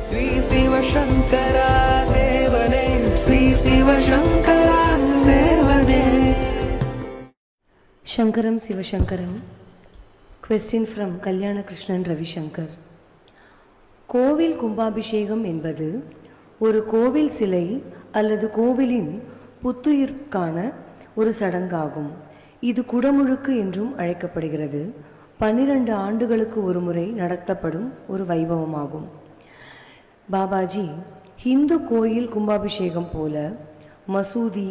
ஸ்ரீ சிவசங்கரா தேவனே, ஸ்ரீ சிவசங்கரா தேவனே. சங்கரம் சிவசங்கரம். Question from Kalyana Krishnan Ravishankar. கோவில் கும்பாபிஷேகம் என்பது ஒரு கோவில் சிலை அல்லது கோவிலின் புத்துயிர்க்கான ஒரு சடங்காகும். இது குடமுழுக்கு என்றும் அழைக்கப்படுகிறது. 12 ஆண்டுகளுக்கு ஒரு முறை நடத்தப்படும் ஒரு வைபவமாகும். பாபாஜி, ஹிந்து கோயில் கும்பாபிஷேகம் போல மசூதி,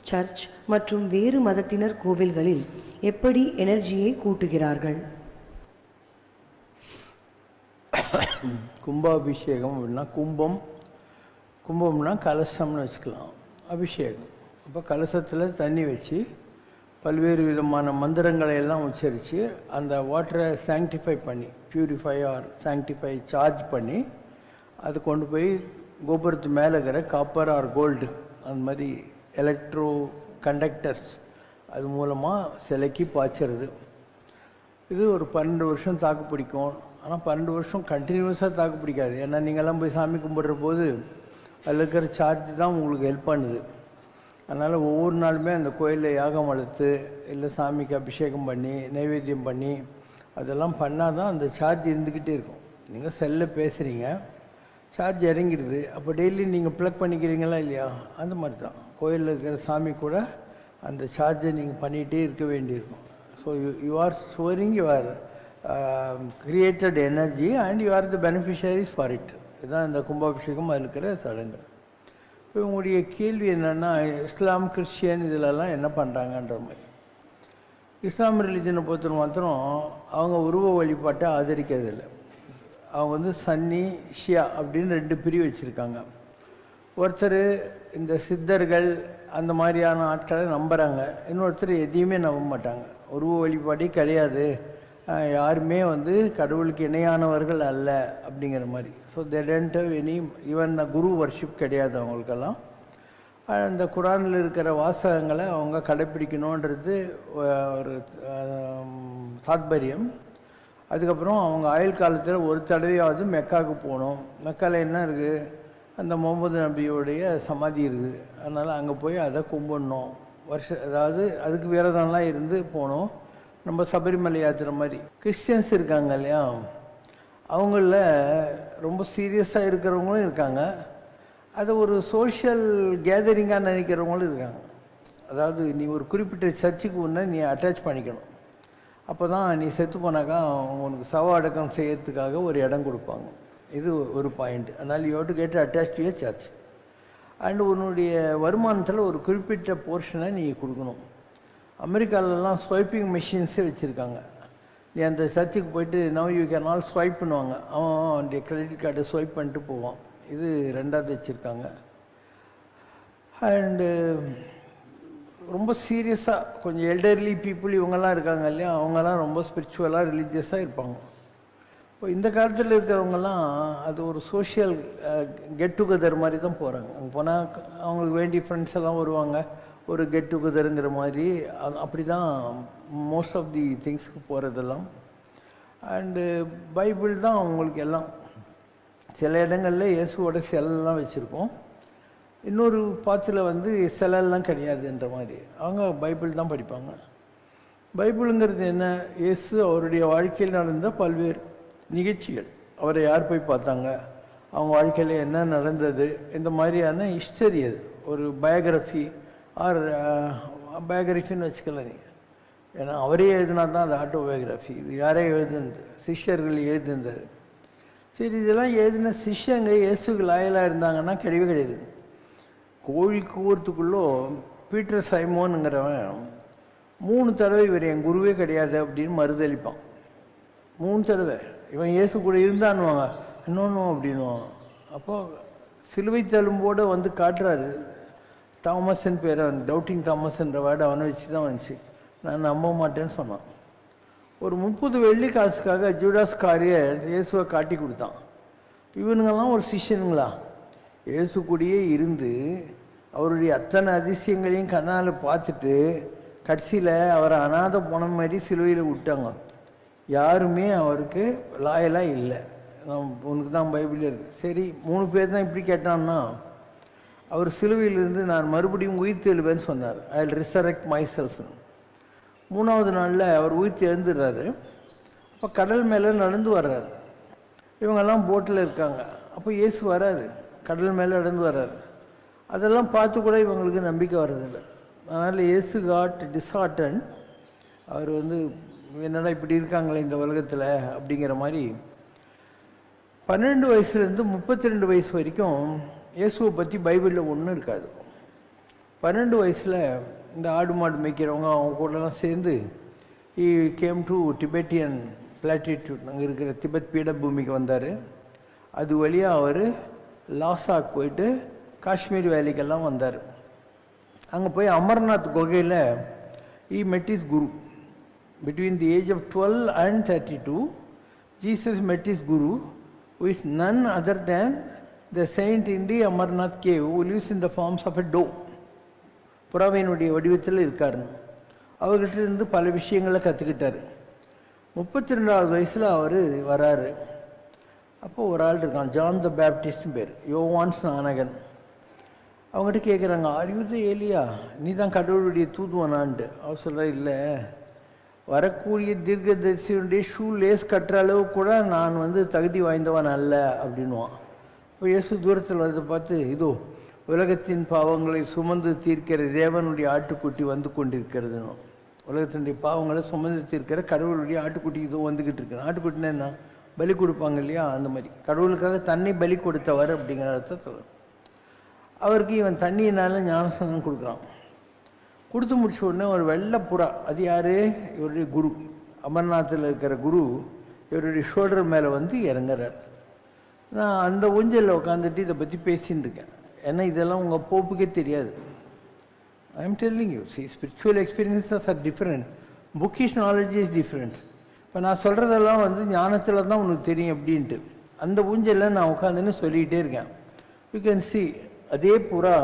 சர்ச் மற்றும் வேறு மதத்தினர் கோவில்களில் எப்படி எனர்ஜியை கூட்டுகிறார்கள்? கும்பாபிஷேகம் அப்படின்னா கும்பம்னா கலசம்னு வச்சுக்கலாம். அபிஷேகம் அப்போ கலசத்தில் தண்ணி வச்சு பல்வேறு விதமான மந்திரங்களை எல்லாம் உச்சரித்து அந்த வாட்டரை சாங்டிஃபை பண்ணி, பியூரிஃபை ஆர் சாங்டிஃபை சார்ஜ் பண்ணி அது கொண்டு போய் கோபுரத்து மேலே இருக்கிற காப்பர் ஆர் கோல்டு அந்த மாதிரி எலக்ட்ரோ கண்டக்டர்ஸ் அது மூலமாக சிலைக்கு பாய்ச்சறது. இது ஒரு 12 வருஷம் தாக்கு பிடிக்கும். ஆனால் 12 வருஷம் கண்டினியூஸாக தாக்கு பிடிக்காது. ஏன்னா நீங்கள்லாம் போய் சாமி கும்பிட்ற போது அதில் இருக்கிற சார்ஜ் தான் உங்களுக்கு ஹெல்ப் பண்ணுது. அதனால் ஒவ்வொரு நாளுமே அந்த கோயிலில் யாகம் வளர்த்து இல்லை சாமிக்கு அபிஷேகம் பண்ணி நைவேத்தியம் பண்ணி அதெல்லாம் பண்ணால் தான் அந்த சார்ஜ் இருந்துக்கிட்டே இருக்கும். நீங்கள் செல்லில் பேசுகிறீங்க, சார்ஜ் இறங்கிடுது. அப்போ டெய்லி நீங்கள் ப்ளக் பண்ணிக்கிறீங்களா இல்லையா? அந்த மாதிரி தான் கோயிலில் இருக்கிற சாமி கூட அந்த சார்ஜை நீங்கள் பண்ணிகிட்டே இருக்க வேண்டியிருக்கும். So you are storing your created energy and you are the beneficiaries for it. இதுதான் இந்த கும்பாபிஷேகம் அதில் இருக்கிற சடங்கு. இப்போ உங்களுடைய கேள்வி என்னென்னா, இஸ்லாம், கிறிஸ்டியன் இதிலெல்லாம் என்ன பண்ணுறாங்கன்ற மாதிரி. இஸ்லாம் ரிலிஜனை பொறுத்த மாத்திரம் அவங்க உருவ வழிபாட்டை ஆதரிக்கிறதில்லை. அவங்க சன்னி, ஷியா அப்படின்னு 2 பிரிவு வச்சுருக்காங்க. ஒருத்தர் இந்த சித்தர்கள் அந்த மாதிரியான ஆட்களை நம்புகிறாங்க, இன்னொருத்தர் எதையுமே நம்ப மாட்டாங்க. உருவ வழிபாடே கிடையாது, யாருமே கடவுளுக்கு இணையானவர்கள் அல்ல அப்படிங்கிற மாதிரி. So they don't have any even Guru worship கிடையாது அவங்களுக்கெல்லாம். அந்த குரானில் இருக்கிற வாசகங்களை அவங்க கடைப்பிடிக்கணுன்றது ஒரு தாத்பரியம். அதுக்கப்புறம் அவங்க ஆயுள் காலத்தில் ஒரு தடவையாவது மெக்காவுக்கு போகணும். மெக்காவில் என்ன இருக்குது? அந்த முகமது நபியோடைய சமாதி இருக்குது. அதனால் அங்கே போய் அதை கும்பிடணும். அதாவது அதுக்கு விரதம்லாம் இருந்து போகணும். நம்ம சபரிமலை யாத்திரை மாதிரி. கிறிஸ்டியன்ஸ் இருக்காங்க இல்லையா, அவங்கள ரொம்ப சீரியஸாக இருக்கிறவங்களும் இருக்காங்க, அதை ஒரு சோஷியல் கேதரிங்காக நினைக்கிறவங்களும் இருக்காங்க. அதாவது நீ ஒரு குறிப்பிட்ட சர்ச்சுக்கு ஒன்று நீ அட்டாச் பண்ணிக்கணும். அப்போ தான் நீ செத்து போனாக்கா உனக்கு சவ அடக்கம் செய்யறதுக்காக ஒரு இடம் கொடுப்பாங்க. இது ஒரு பாயிண்ட். அதனால் you have to get attach to a church. And உன்னுடைய வருமானத்தில் ஒரு குறிப்பிட்ட போர்ஷனை நீ கொடுக்கணும். அமெரிக்காவிலலாம் ஸ்வைப்பிங் மிஷின்ஸே வச்சுருக்காங்க. நீ அந்த சர்ச்சுக்கு போயிட்டு now you can all swipe பண்ணுவாங்க. அவன் அவனுடைய கிரெடிட் கார்டை ஸ்வைப் பண்ணிட்டு போவான். இது 2வது வச்சுருக்காங்க. அண்டு ரொம்ப சீரியஸாக கொஞ்சம் எல்டர்லி பீப்புள் இவங்கெல்லாம் இருக்காங்க இல்லையா, அவங்கெல்லாம் ரொம்ப ஸ்பிரிச்சுவலாக ரிலீஜியஸாக இருப்பாங்க. இப்போ இந்த காலத்தில் இருக்கிறவங்கெல்லாம் அது ஒரு சோஷியல் கெட் டுகெதர் மாதிரி தான் போகிறாங்க. அங்கே போனால் அவங்களுக்கு வேண்டிய ஃப்ரெண்ட்ஸ் எல்லாம் வருவாங்க, ஒரு கெட் டுகெதருங்கிற மாதிரி. அப்படி தான் மோஸ்ட் ஆஃப் தி திங்ஸ்க்கு போகிறதெல்லாம். அண்டு பைபிள் தான் அவங்களுக்கு எல்லாம். சில இடங்களில் இயேசுவோட சிலைலாம் வச்சுருக்கோம், இன்னொரு பாத்தில் சிலைலாம் கிடையாதுன்ற மாதிரி. அவங்க பைபிள் தான் படிப்பாங்க. பைபிளுங்கிறது என்ன? இயேசு அவருடைய வாழ்க்கையில் நடந்த பல்வேறு நிகழ்ச்சிகள், அவரை யார் போய் பார்த்தாங்க, அவங்க வாழ்க்கையில் என்ன நடந்தது, இந்த மாதிரியான ஹிஸ்டரி. அது ஒரு பயோகிராஃபி ஆர் பயோகிராஃபின்னு வச்சுக்கலாம் நீங்கள். ஏன்னா அவரே எழுதினா தான் அது ஆட்டோபயோகிராஃபி. இது யாரே எழுதுனது? சிஷ்யர்கள் எழுதுனது. சரி, இதெல்லாம் எழுதின சிஷ்யங்க இயேசுக்கு லாயலாக இருந்தாங்கன்னா கிடையவே கிடையாது. கோழி கூவத்துக்குள்ளோ பீட்டர் சைமோனுங்கிறவன் 3 தடவை இவர் என் குருவே கிடையாது அப்படின்னு மறுதளிப்பான். 3 தடவை இவன் இயேசு கூட இருந்தான்னுவாங்க, இன்னொன்று அப்படின்வாங்க. அப்போது சிலுவை தழும்போடு காட்டுறாரு. தாமஸ்ன்னு பேர், அவன் டவுட்டிங் தாமஸ்ன்ற வேர்டு அவனை வச்சு தான் வந்துச்சு. நான் நம்ப மாட்டேன்னு சொன்னான். ஒரு 30 வெள்ளி காசுக்காக ஜூடாஸ் காரியர் இயேசுவை காட்டி கொடுத்தான். இவனுங்கெல்லாம் ஒரு சிஷ்யனுங்களா? இயேசு கூடயே இருந்து அவருடைய அத்தனை அதிசயங்களையும் கண்ணால் பார்த்துட்டு கடைசியில் அவரை அனாதை போன மாதிரி சிலுவையில் விட்டாங்க. யாருமே அவருக்கு லாயலாக இல்லை. உனக்கு தான் பைபிள் இருக்கு. சரி 3 பேர் தான் இப்படி கேட்டான்னா, அவர் சிலுவையிலிருந்து நான் மறுபடியும் உயிர் தெழுவேன்னு சொன்னார். I will resurrect myself. 3வது நாளில் அவர் உயிர் எழுந்துடுறாரு. அப்போ கடல் மேலே நடந்து வர்றாரு. இவங்கெல்லாம் போட்டில் இருக்காங்க. அப்போ இயேசு வராரு, கடல் மேலே நடந்து வர்றாரு. அதெல்லாம் பார்த்து கூட இவங்களுக்கு நம்பிக்கை வர்றதில்லை. அதனால் இயேசு காட் டிஸ்ஹார்டன். அவர் என்னடா இப்படி இருக்காங்களே இந்த உலகத்தில் அப்படிங்கிற மாதிரி 12 வயசுலேருந்து 32 வயசு வரைக்கும் இயேசுவை பற்றி பைபிளில் ஒன்றும் இருக்காது. 12 வயசில் இந்த ஆடு மாடு மேய்க்கிறவங்க அவங்க கூடலாம் சேர்ந்து கேம் டு டிபெட்டியன் பிளாட்டிடியூட், அங்கே இருக்கிற திபெத் பீடபூமிக்கு வந்தார். அது வழியாக அவர் லாசாக் போயிட்டு காஷ்மீர் வேலிக்கெல்லாம் வந்தார். அங்கே போய் அமர்நாத் குகையில் met his guru. Between the age of 12 and 32, Jesus met his guru, who is none other than the saint in the Amarnath cave, who lives in the forms of a doe. புறாவினுடைய வடிவத்தில் இருக்காரு. அவர்கிட்ட இருந்து பல விஷயங்களை கற்றுக்கிட்டார். 32வது வயசில் அவர் வராரு. அப்போது ஒரு ஆள் இருக்கான், ஜான் த பேப்டிஸ்ட் பேர், யோவான் ஸ்நானகன். அவங்ககிட்ட கேட்குறாங்க, அறிவுத ஏலியா, நீ தான் கடவுளுடைய தூதுவனான்ட்டு. அவர் சொல்கிற, இல்லை, வரக்கூடிய தீர்க்கதரிசியுடைய ஷூ லேஸ் கட்டுற அளவு கூட நான் தகுதி வாய்ந்தவன் அல்ல அப்படின்வான். இப்போ இயேசு தூரத்தில் வரதை பார்த்து, இதோ உலகத்தின் பாவங்களை சுமந்து தீர்க்கிற தேவனுடைய ஆட்டுக்குட்டி வந்து கொண்டிருக்கிறதுன்னு. உலகத்தினுடைய பாவங்களை சுமந்து தீர்க்கிற கடவுளுடைய ஆட்டுக்குட்டி இதோ வந்துக்கிட்டு இருக்கு. ஆட்டுக்குட்டினா என்ன? பலி கொடுப்பாங்க இல்லையா, அந்த மாதிரி கடவுளுக்காக தன்னை பலி கொடுத்தவர் அப்படிங்கிற அர்த்தத்தில். அவருக்கு இவன் தண்ணியினால ஞானஸ்நானம் கொடுக்குறான். கொடுத்து முடிச்ச உடனே ஒரு வெள்ளை புறா, அது யார்? இவருடைய குரு, அமர்நாத்தில் இருக்கிற குரு இவருடைய ஷோல்டர் மேலே இறங்குறார். நான் அந்த ஊஞ்சலில் உட்காந்துட்டு இதை பற்றி பேசின்னு இருக்கேன். ஏன்னா இதெல்லாம் உங்கள் போப்புக்கே தெரியாது. I am telling you, spiritual experiences are different, bookish knowledge is different. இப்போ நான் சொல்கிறதெல்லாம் ஞானத்தில் தான் உனக்கு தெரியும் அப்படின்ட்டு. அந்த ஊஞ்சலில் நான் உட்காந்துன்னு சொல்லிக்கிட்டே இருக்கேன். யூ கேன் சி, அதே புறா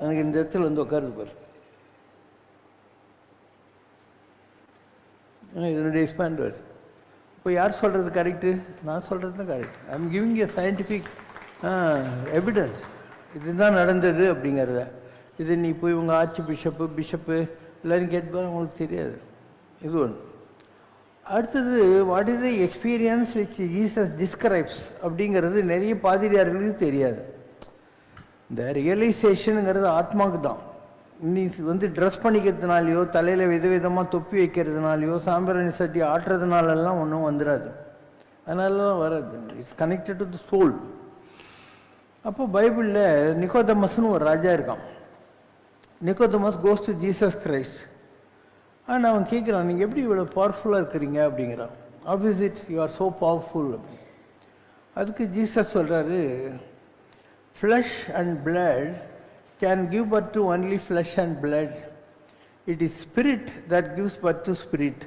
எனக்கு இந்த இடத்துல உட்காருது பாரு. இதனுடைய எக்ஸ்பேண்டர். இப்போ யார் சொல்கிறது கரெக்டு? நான் சொல்கிறது தான் correct. I am giving A scientific evidence. இதுதான் நடந்தது அப்படிங்கிறத. இது நீ போய் உங்கள் ஆர்ச்சி பிஷப்பு எல்லோரும் கேட்பாரு, உங்களுக்கு தெரியாது. இது ஒன்று. அடுத்தது, what is the experience which Jesus describes அப்படிங்கிறது நிறைய பாதிரியார்களுக்கு தெரியாது. இந்த ரியலைசேஷனுங்கிறது ஆத்மாவுக்கு தான். நீ ட்ரெஸ் பண்ணிக்கிறதுனாலையோ, தலையில் விதவிதமாக தொப்பி வைக்கிறதுனாலையோ, சாம்பிராணி சட்டி ஆட்டுறதுனாலெல்லாம் ஒன்றும் வந்துடாது. அதனாலலாம் வராது. It's connected to the soul. அப்போ பைபிளில் நிக்கோதமஸ்னு ஒரு ராஜா இருக்கான். Nicodemus goes to Jesus Christ. ஆனால் அவன் கேட்குறான், நீங்கள் எப்படி இவ்வளோ பவர்ஃபுல்லாக இருக்கிறீங்க அப்படிங்கிறான். How is it you are so powerful அப்படி. அதுக்கு ஜீசஸ் சொல்கிறாரு, flesh and blood can give birth to only flesh and blood. It is spirit that gives birth to spirit.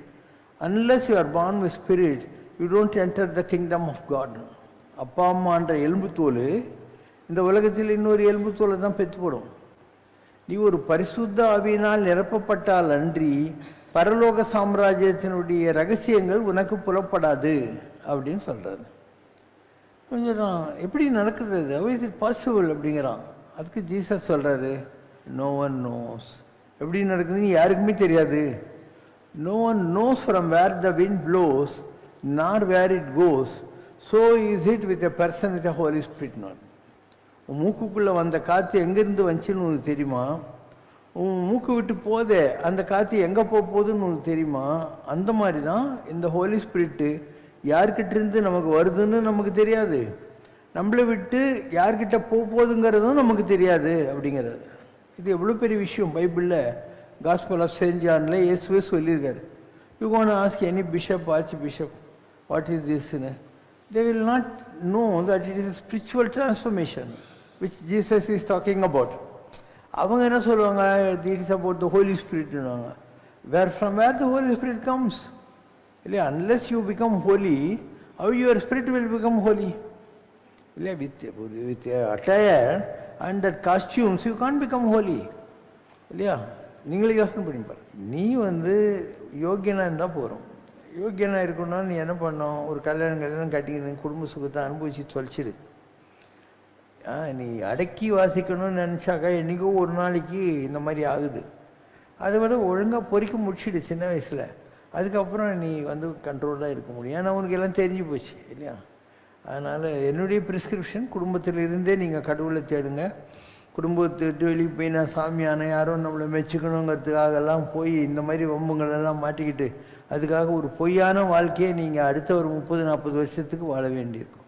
Unless you are born with spirit, you don't enter the kingdom of God. அப்பா அம்மான்ற எலும்பு தோல் இந்த உலகத்தில் இன்னொரு எலும்பு தோலை தான் பெற்று போடும். நீ ஒரு பரிசுத்த ஆவியினால் நிரப்பப்பட்டால் அன்றி பரலோக சாம்ராஜ்யத்தினுடைய ரகசியங்கள் உனக்கு புலப்படாது அப்படின்னு சொல்கிறாரு. கொஞ்சம் எப்படி நடக்குது அது? ஹவ் இஸ் இட் பாசிபிள் அப்படிங்கிறான். அதுக்கு ஜீசஸ் சொல்கிறாரு, நோ ஒன் நோஸ். எப்படி நடக்குதுன்னு யாருக்குமே தெரியாது. No one knows from where the wind blows nor where it goes, so is it with a person with a holy spirit. Not உன் மூக்குக்குள்ளே வந்த காற்று எங்கேருந்து வந்துச்சுன்னு உனக்கு தெரியுமா? உன் மூக்கு விட்டு போதே அந்த காற்று எங்கே போகுதுன்னு உனக்கு தெரியுமா? அந்த மாதிரி தான் இந்த ஹோலி ஸ்பிரிட்டு யார்கிட்ட நமக்கு வருதுன்னு நமக்கு தெரியாது, நம்மளை விட்டு யார்கிட்ட போகுதுங்கிறதும் நமக்கு தெரியாது அப்படிங்கிறது. இது எவ்வளோ பெரிய விஷயம். பைபிளில் காஸ்பல் ஆஃப் செயின்ட் ஜானில் இயேசுவே சொல்லியிருக்காரு. You go and ask any bishop, archbishop, what is திஸ்ன்னு, they will not know that it is a spiritual transformation which Jesus is talking about. அவங்க என்ன சொல்லுவாங்க, it is about the Holy Spirit. From where the Holy Spirit comes? Unless you become holy, how your spirit will become holy? With attire and that costumes, you can't become holy. நீங்களே யோசனை பண்ணி பாரு. நீ யோகியனா இருந்தால் போகிறோம். யோக்கியனாக இருக்கணும்னா நீ என்ன பண்ணணும், ஒரு கல்யாணம் கட்டிக்கணும், குடும்ப சுகத்தை அனுபவிச்சு தொலைச்சிடு. நீ அடக்கி வாசிக்கணும்னு நினச்சாக்கா என்றைக்கோ ஒரு நாளைக்கு இந்த மாதிரி ஆகுது. அதை விட ஒழுங்காக பொறிக்க முடிச்சிடு சின்ன வயசில். அதுக்கப்புறம் நீ கண்ட்ரோலாக இருக்க முடியும். ஏன்னா உனக்கு எல்லாம் தெரிஞ்சு போச்சு இல்லையா. அதனால் என்னுடைய ப்ரிஸ்கிரிப்ஷன், குடும்பத்தில் இருந்தே நீங்கள் கடவுளை தேடுங்க. குடும்பத்தை விட்டு வெளியே போய் நான் சாமியான யாரும் நம்மளை மெச்சுக்கணுங்கிறதுக்காகலாம் போய் இந்த மாதிரி வம்புங்களெல்லாம் மாட்டிக்கிட்டு அதுக்காக ஒரு பொய்யான வாழ்க்கையை நீங்கள் அடுத்த ஒரு 30-40 வருஷத்துக்கு வாழ வேண்டியிருக்கும்.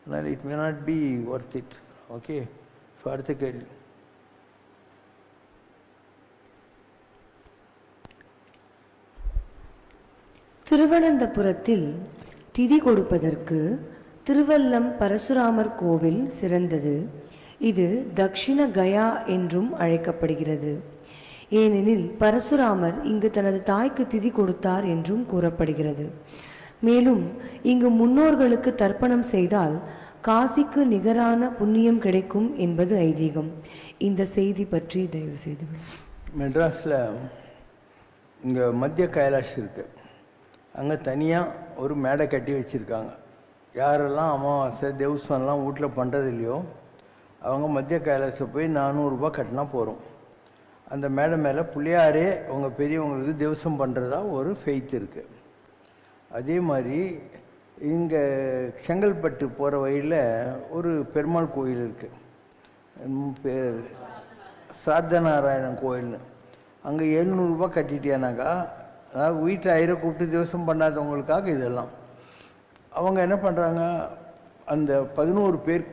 அதனால் it may not be worth it. Okay, so அடுத்த கேள்வி. திருவனந்தபுரத்தில் திதி கொடுப்பதற்கு திருவல்லம் பரசுராமர் கோவில் சிறந்தது. இது தக்ஷிண கயா என்றும் அழைக்கப்படுகிறது. ஏனெனில் பரசுராமர் இங்கு தனது தாய்க்கு திதி கொடுத்தார் என்றும் கூறப்படுகிறது. மேலும் இங்கு முன்னோர்களுக்கு தர்ப்பணம் செய்தால் காசிக்கு நிகரான புண்ணியம் கிடைக்கும் என்பது ஐதீகம். இந்த செய்தி பற்றி தயவு செய்து. மெட்ராஸில் இங்கே மத்திய கைலாஷ் இருக்குது. அங்கே தனியாக ஒரு மேடை கட்டி வச்சுருக்காங்க. யாரெல்லாம் அமாவாசை தேவஸ்தானம்லாம் வீட்டில் பண்ணுறது இல்லையோ அவங்க மத்திய கைலாஷில் போய் 400 ரூபாய் கட்டினா போகிறோம். அந்த மேடை மேலே பிள்ளையாரே உங்கள் பெரியவங்களுக்கு தேவசம் பண்ணுறதா ஒரு ஃபெய்த் இருக்குது. அதே மாதிரி இங்கே செங்கல்பட்டு போகிற வழியில் ஒரு பெருமாள் கோயில் இருக்குது, பேர் சாத்தநாராயணன் கோயில்னு. அங்கே 700 ரூபாய் கட்டிட்டியானாக்கா, அதாவது வீட்டில் ஐயரை கூப்பிட்டு தேவசம் பண்ணாதவங்களுக்காக இதெல்லாம். அவங்க என்ன பண்ணுறாங்க, அந்த 11 பேர்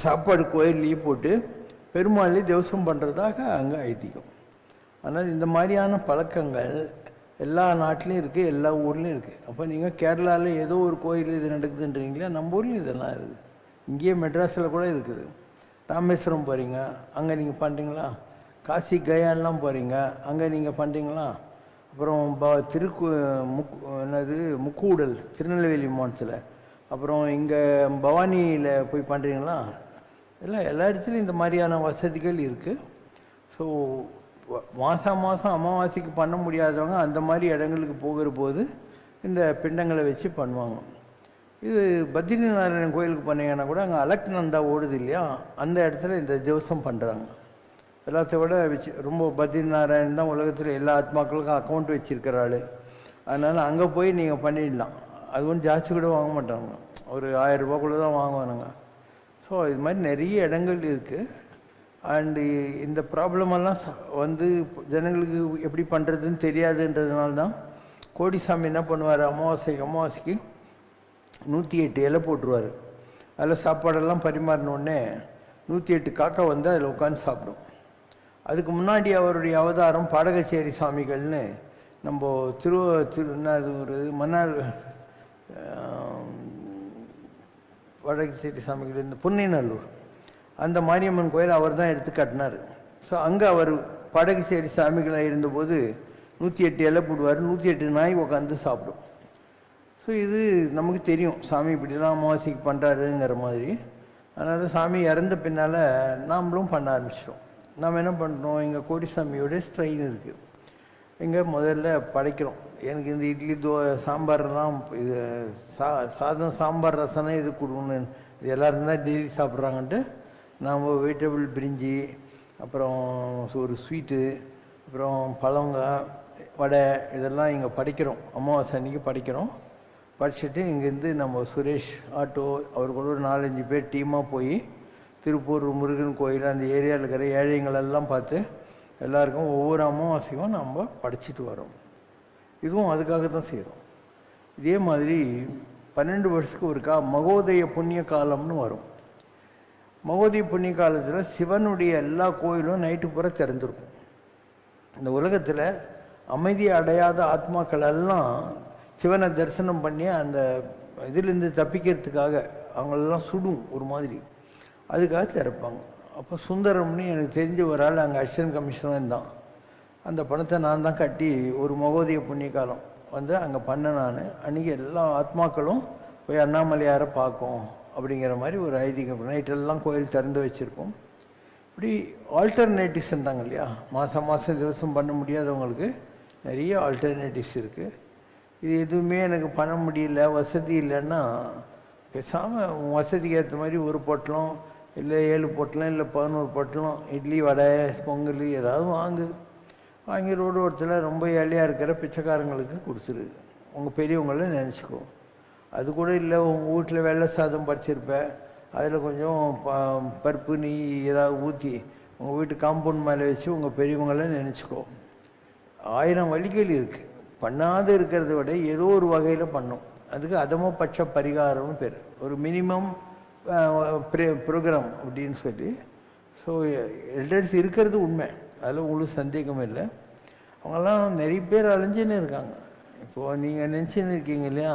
சாப்பாடு கோயில்லையே போட்டு பெருமாளே தேவசம் பண்ணுறதாக அங்கே ஐதீகம். ஆனால் இந்த மாதிரியான பழக்கங்கள் எல்லா நாட்டிலையும் இருக்குது, எல்லா ஊர்லேயும் இருக்குது. அப்போ நீங்கள் கேரளாவில் ஏதோ ஒரு கோயில் இது நடக்குதுன்றீங்களா, நம்ம ஊர்லேயும் இதெல்லாம் இருக்குது. இங்கேயே மெட்ராஸில் கூட இருக்குது. ராமேஸ்வரம் போகிறீங்க, அங்கே நீங்கள் பண்ணுறீங்களா? காசி கயான்லாம் போகிறீங்க, அங்கே நீங்கள் பண்ணுறீங்களா? அப்புறம் முக்கூடல் திருநெல்வேலி மாவட்டத்தில், அப்புறம் இங்கே பவானியில் போய் பண்ணுறீங்களா? எல்லா இடத்துலையும் இந்த மாதிரியான வசதிகள் இருக்குது. ஸோ மாதம் அமாவாசைக்கு பண்ண முடியாதவங்க அந்த மாதிரி இடங்களுக்கு போகிற போது இந்த பிண்டங்களை வச்சு பண்ணுவாங்க. இது பத்ரிநாராயணன் கோயிலுக்கு பண்ணீங்கன்னா கூட அங்கே அலக்நந்தா ஓடுது இல்லையா, அந்த இடத்துல இந்த திவசம் பண்ணுறாங்க. எல்லாத்த விட ரொம்ப பத்ரிநாராயணன் தான் உலகத்தில் எல்லா ஆத்மாக்களுக்கும் அக்கௌண்ட் வச்சுருக்கிற ஆள். அதனால் அங்கே போய் நீங்கள் பண்ணிடலாம். அது ஒன்றும் ஜாஸ்தி கூட வாங்க மாட்டாங்க, ஒரு 1000 ரூபாக்குள்ளே தான் வாங்குவானுங்க. ஸோ இது மாதிரி நிறைய இடங்கள் இருக்குது. அண்டு இந்த ப்ராப்ளமெல்லாம் ஜனங்களுக்கு எப்படி பண்ணுறதுன்னு தெரியாதுன்றதுனால தான் கோடிசாமி என்ன பண்ணுவார், அமாவாசைக்கு 108 இலை போட்டுருவார். அதில் சாப்பாடெல்லாம் பரிமாறினோடனே 108 காக்கா வந்து அதில் உட்காந்து சாப்பிடும். அதுக்கு முன்னாடி அவருடைய அவதாரம் பாடகச்சேரி சாமிகள்னு நம்ம அது ஒரு மன்னார் பாடகச்சேரி சாமிகள் இந்த புன்னைநல்லூர் அந்த மாரியம்மன் கோயில் அவர் தான் எடுத்து கட்டினார். ஸோ அங்கே அவர் பாடகச்சேரி சாமிகளாக இருந்தபோது 108 இலை போடுவார், 108 நாய் உட்காந்து சாப்பிடும். ஸோ இது நமக்கு தெரியும், சாமி இப்படிலாம் அமாவாசைக்கு பண்ணுறாருங்கிற மாதிரி. அதனால் சாமி இறந்த பின்னால் நாமளும் பண்ண ஆரம்பிச்சிட்டோம். நாம் என்ன பண்ணுறோம், இங்கே கோடிசாமியோட ஸ்ட்ரைன் இருக்குது. இங்கே முதல்ல படைக்கிறோம். எனக்கு இந்த இட்லி சாம்பார்லாம் இது சாதம் சாம்பார் ரசனை இது கொடுக்கணும், இது எல்லோரும் தான் டெய்லி சாப்பிட்றாங்கன்ட்டு நாம் வெஜிடபிள் பிரிஞ்சி, அப்புறம் ஒரு ஸ்வீட்டு, அப்புறம் பழங்காய் வடை இதெல்லாம் இங்கே படைக்கிறோம். அமாவாசை அன்றைக்கி படைக்கிறோம். படிச்சுட்டு இங்கேருந்து நம்ம சுரேஷ் ஆட்டோ அவர் கூட ஒரு 4-5 பேர் டீமாக போய் திருப்பூர் முருகன் கோயில் அந்த ஏரியாவில் இருக்கிற ஏழைங்களெல்லாம் பார்த்து எல்லாருக்கும் ஒவ்வொரு அமாவாசையும் நம்ம படிச்சுட்டு வரோம். இதுவும் அதுக்காக தான் செய்கிறோம். இதே மாதிரி 12 வருஷத்துக்கு ஒருக்கா மகோதய புண்ணிய காலம்னு வரும். மகோதய புண்ணிய காலத்தில் சிவனுடைய எல்லா கோயிலும் நைட்டு பூரா திறந்துருக்கும். இந்த உலகத்தில் அமைதி அடையாத ஆத்மாக்கள் எல்லாம் சிவனை தரிசனம் பண்ணி அந்த இதிலேருந்து தப்பிக்கிறதுக்காக அவங்களெல்லாம் சுடும் ஒரு மாதிரி, அதுக்காக திறப்பாங்க. அப்போ சுந்தரம்னு எனக்கு தெரிஞ்ச ஒரு ஆள் அங்கே அசிஸ்டன்ட் கமிஷனர் தான். அந்த பணத்தை நான் தான் கட்டி ஒரு மகோதய புண்ணிய காலம் அங்கே பண்ணேன் நான். அன்றைக்கி எல்லா ஆத்மாக்களும் போய் அண்ணாமலையாரை பார்க்கும் அப்படிங்கிற மாதிரி ஒரு ஐதீகம். நைட்டெல்லாம் கோயில் திறந்து வச்சுருக்கோம். இப்படி ஆல்டர்னேட்டிவ்ஸ்ன்றாங்க இல்லையா, மாதம் திவசம் பண்ண முடியாதவங்களுக்கு நிறைய ஆல்டர்னேட்டிவ்ஸ் இருக்குது. இது எதுவுமே எனக்கு பண்ண முடியல, வசதி இல்லைன்னா பேசாமல் உன் வசதிக்கு ஏற்ற மாதிரி ஒரு பொட்டலம் இல்லை 7 பொட்டலம் இல்லை 11 பொட்டலம் இட்லி வடை பொங்கல் ஏதாவது வாங்கி ரோடு ஓரத்தில் ரொம்ப ஏழையாக இருக்கிற பிச்சைக்காரங்களுக்கு கொடுத்துரு. உங்கள் பெரியவங்கள நினச்சிக்கோ. அது கூட இல்லை, உங்கள் வீட்டில் வெள்ளை சாதம் படிச்சிருப்ப, அதில் கொஞ்சம் பருப்பு நெய் ஏதாவது ஊற்றி உங்கள் வீட்டு காம்பவுண்ட் மேலே வச்சு உங்கள் பெரியவங்கள நினச்சிக்கோ. 1000 வழிகள் இருக்குது. பண்ணாத இருக்கிறத விட ஏதோ ஒரு வகையில் பண்ணும். அதுக்கு அதமோ பட்ச பரிகாரம்னு பேர். ஒரு மினிமம் ப்ரோக்ராம் அப்படின்னு சொல்லி. ஸோ எல்டர்ஸ் இருக்கிறது உண்மை, அதில் உங்களுக்கு சந்தேகம் இல்லை. அவங்கெல்லாம் நிறைய பேர் அலைஞ்சுன்னு இருக்காங்க. இப்போது நீங்கள் நினச்சின்னு இருக்கீங்க இல்லையா,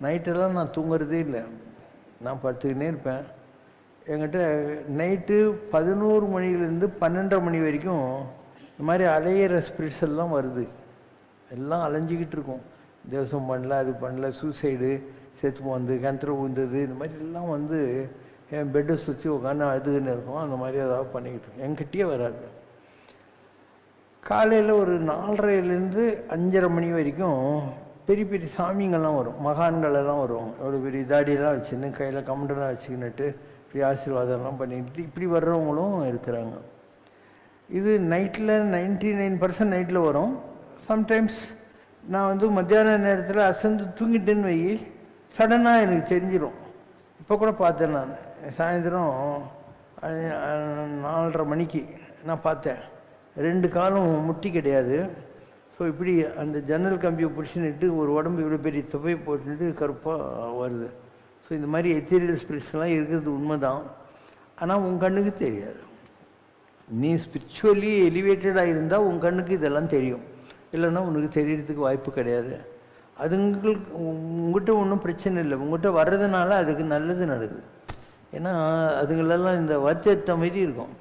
நைட்டெல்லாம் நான் தூங்குறதே இல்லை, நான் படுத்துக்கினே இருப்பேன். என்கிட்ட நைட்டு 11 மணிலேருந்து 12:30 மணி வரைக்கும் இந்த மாதிரி அலையிற ஸ்பிரிட்ஸ் எல்லாம் வருது. எல்லாம் அலைஞ்சிக்கிட்டு இருக்கும். தேவசம் பண்ணல, அது பண்ணல, சூசைடு, செத்து போந்து, கிணத்துல விழுந்தது, இந்த மாதிரி எல்லாம் வந்து என் பெட்டை சுற்றி உட்காந்து அழுதுன்னு இருக்கும். அந்த மாதிரி ஏதாவது பண்ணிக்கிட்டு இருக்கோம். என்கிட்டயே வராது. காலையில் ஒரு 4:30லேருந்து 5:30 மணி வரைக்கும் பெரிய பெரிய சாமிங்கள்லாம் வரும், மகான்கள் எல்லாம் வருவாங்க. எவ்வளோ பெரிய தாடியெல்லாம் வச்சுன்னு கையில் கமண்டெல்லாம் வச்சுக்கின்னுட்டு இப்படி ஆசீர்வாதம்லாம் பண்ணிக்கிட்டு இப்படி வர்றவங்களும் இருக்கிறாங்க. இது நைட்டில் 99% நைட்டில் வரும். சம்டைம்ஸ் நான் வந்து மத்தியான நேரத்தில் அசந்து தூங்கிட்டேன்னு வை, சடனாக எனக்கு தெரிஞ்சிடும். இப்போ கூட பார்த்தேன், நான் சாயந்தரம் 4:30 மணிக்கு நான் பார்த்தேன். 2 காலும் முட்டி கிடையாது. ஸோ இப்படி அந்த ஜன்னல் கம்பியை பிடிச்சின்னுட்டு ஒரு உடம்பு இவ்வளோ பெரிய தொகையை போட்டுட்டு கருப்பாக வருது. ஸோ இந்த மாதிரி எத்தீரியல் ஸ்பிரிட்ஸ்லாம் இருக்கிறது உண்மை தான். ஆனால் உன் கண்ணுக்கு தெரியாது. நீ ஸ்பிரிச்சுவலி எலிவேட்டடாக இருந்தால் உன் கண்ணுக்கு இதெல்லாம் தெரியும், இல்லைன்னா உனக்கு தெரியறதுக்கு வாய்ப்பு கிடையாது. அதுங்களுக்கு உங்கள்கிட்ட ஒன்றும் பிரச்சனை இல்லை. உங்கள்கிட்ட வர்றதுனால அதுக்கு நல்லது நடக்குது. ஏன்னா அதுங்களெல்லாம் இந்த வச்சத்த மாதிரி இருக்கும்.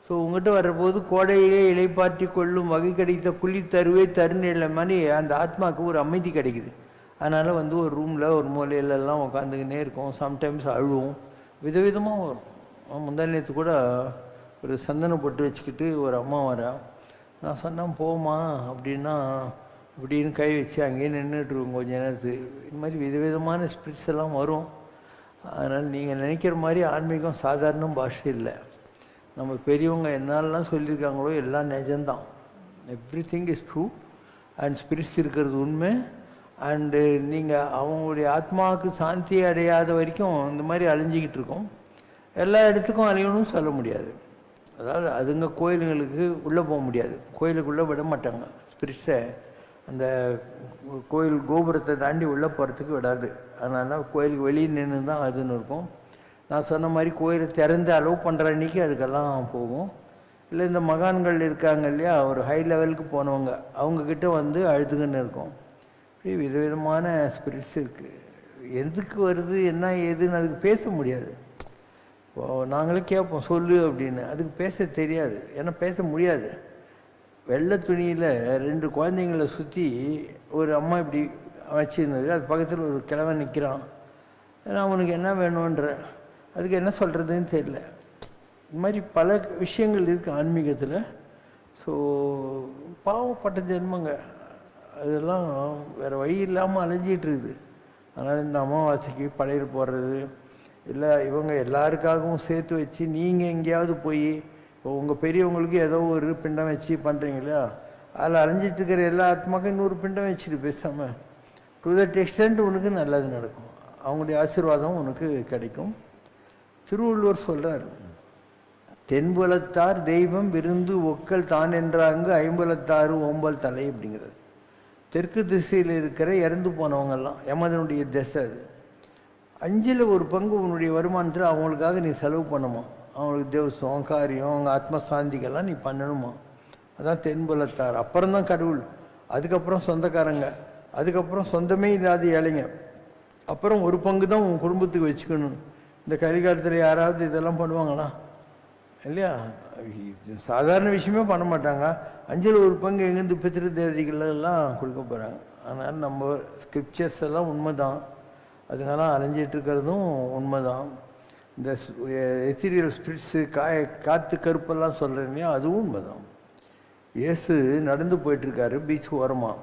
ஸோ உங்கள்கிட்ட வர்றபோது கோடையிலே இலைப்பாற்றி கொள்ளும் வகை கிடைத்த குழி தருவே தருநிலை மாதிரி அந்த ஆத்மாவுக்கு ஒரு அமைதி கிடைக்குது. அதனால் வந்து ஒரு ரூமில் ஒரு மூலையிலெல்லாம் உட்காந்துக்கினே இருக்கும். சம்டைம்ஸ் அழுவும், விதவிதமாக வரும். முந்தா நேற்று கூட ஒரு சந்தனம் போட்டு வச்சுக்கிட்டு ஒரு அம்மா வரா. நான் சொன்னேன் போமா அப்படின்னா இப்படின்னு கை வச்சு அங்கேயே நின்றுட்டுருவோம் கொஞ்ச நேரத்துக்கு. இது மாதிரி விதவிதமான ஸ்பிரிட்ஸ் எல்லாம் வரும். அதனால் நீங்கள் நினைக்கிற மாதிரி ஆன்மீகம் சாதாரண பாஷை இல்லை. நம்ம பெரியவங்க என்னெல்லாம் சொல்லியிருக்காங்களோ எல்லாம் நிஜம்தான். Everything is true and spirits இருக்கிறது உண்மை. அண்டு நீங்கள் அவங்களுடைய ஆத்மாவுக்கு சாந்தியை அடையாத வரைக்கும் இந்த மாதிரி அழிஞ்சிக்கிட்டு இருக்கோம். எல்லா இடத்துக்கும் அழியணும்னு சொல்ல முடியாது. அதாவது அதுங்க கோயிலுங்களுக்கு உள்ளே போக முடியாது, கோயிலுக்குள்ளே விட மாட்டாங்க ஸ்பிரிட்ஸை. அந்த கோயில் கோபுரத்தை தாண்டி உள்ளே போகிறதுக்கு விடாது. அதனால கோயிலுக்கு வெளியே நின்று தான் அதுன்னு இருக்கும். நான் சொன்ன மாதிரி கோயிலை திறந்து அலோவ் பண்ணுற அன்றைக்கி அதுக்கெல்லாம் போகும். இல்லை இந்த மகான்கள் இருக்காங்க இல்லையா, ஒரு ஹை லெவலுக்கு போனவங்க, அவங்கக்கிட்ட வந்து அழுதுகன்னு இருக்கும். இப்படி விதவிதமான ஸ்பிரிட்ஸ் இருக்குது. எதுக்கு வருது என்ன ஏதுன்னு அதுக்கு பேச முடியாது. இப்போது நாங்களே கேட்போம் சொல்லு அப்படின்னு, அதுக்கு பேச தெரியாது, ஏன்னா பேச முடியாது. வெள்ளை துணியில் 2 குழந்தைங்கள சுற்றி ஒரு அம்மா இப்படி வச்சுருந்தது, அது பக்கத்தில் ஒரு கிழவன் நிற்கிறான். ஏன்னா அவனுக்கு என்ன வேணுன்ற, அதுக்கு என்ன சொல்கிறதுன்னு தெரியல. இந்த மாதிரி பல விஷயங்கள் இருக்குது ஆன்மீகத்தில். ஸோ பாவப்பட்ட ஜென்மங்க அதெல்லாம் வேறு வழி இல்லாமல் அலைஞ்சிட்டு இருக்குது. அதனால் இந்த அமாவாசைக்கு படையல் போடுறது இல்லை, இவங்க எல்லாருக்காகவும் சேர்த்து வச்சு நீங்கள் எங்கேயாவது போய் இப்போ உங்கள் பெரியவங்களுக்கு ஏதோ ஒரு பிண்டம் வச்சு பண்ணுறீங்க இல்லையா, அதில் அலைஞ்சிட்டு இருக்கிற எல்லா ஆத்மாக்கும் இன்னொரு பிண்டம் வச்சுட்டு பேசாமல் டு தட் எக்ஸ்டென்ட் உனக்கு நல்லது நடக்கும், அவங்களுடைய ஆசீர்வாதம் உனக்கு கிடைக்கும். திருவள்ளுவர் சொல்கிறார், தென்புலத்தார் தெய்வம் விருந்து ஒக்கல் தான் என்றாங்க 50 ஓம்பல் தலை அப்படிங்கிறது. தெற்கு திசையில் இருக்கிற இறந்து போனவங்கெல்லாம் யமதனுடைய திசை. அது 1/5 உன்னுடைய வருமானத்தில் அவங்களுக்காக நீ செலவு பண்ணணுமா, அவங்களுக்கு தேவசம் காரியம் அவங்க ஆத்மசாந்திக்கெல்லாம் நீ பண்ணணுமா. அதான் தென்புலத்தார். அப்புறம்தான் கடவுள், அதுக்கப்புறம் சொந்தக்காரங்க, அதுக்கப்புறம் சொந்தமே இல்லாத ஏழைங்க, அப்புறம் 1/5 தான் உன் குடும்பத்துக்கு வச்சுக்கணும். இந்த கரிகாலத்தில் யாராவது இதெல்லாம் பண்ணுவாங்களா இல்லையா? சாதாரண விஷயமே பண்ண மாட்டாங்க. 1/5 எங்கேருந்து பித்திரு தேவதைகளெல்லாம் கொடுக்க போகிறாங்க. அதனால் நம்ம ஸ்கிரிப்சர்ஸ் எல்லாம் உண்மை தான், அதுங்கெல்லாம் அலைஞ்சிட்டு இருக்கிறதும் உண்மை தான். இந்த எத்தீரியல் ஸ்பிரிட்ஸு காற்று கருப்பெல்லாம் சொல்கிறேன் இல்லையா, அதுவும் உண்மை தான். இயேசு நடந்து போயிட்டுருக்காரு பீச் ஓரமாக.